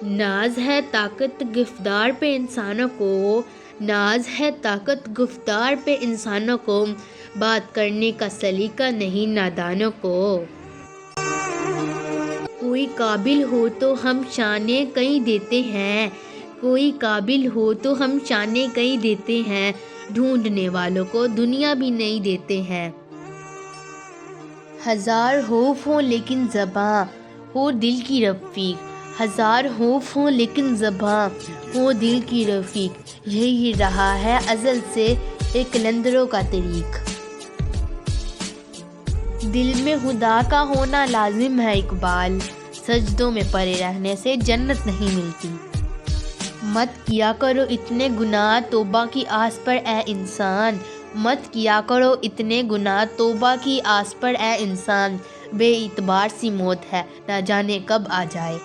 ناز ہے طاقت گفتار پہ انسانوں کو، ناز ہے طاقت گفتار پہ انسانوں کو، بات کرنے کا سلیقہ نہیں نادانوں کو۔ کوئی قابل ہو تو ہم شانے کہیں دیتے ہیں، کوئی قابل ہو تو ہم شانے کہیں دیتے ہیں، ڈھونڈنے والوں کو دنیا بھی نہیں دیتے ہیں۔ ہزار حروف ہوں لیکن زباں ہو دل کی رفیق، ہزار حروف ہوں لیکن زباں ہو دل کی رفیق، یہی رہا ہے ازل سے ایک قلندروں کا طریق۔ دل میں خدا کا ہونا لازم ہے اقبال، سجدوں میں پڑے رہنے سے جنت نہیں ملتی۔ مت کیا کرو اتنے گناہ توبہ کی آس پر اے انسان، مت کیا کرو اتنے گناہ توبہ کی آس پر اے انسان، بے اعتبار سی موت ہے نہ جانے کب آ جائے۔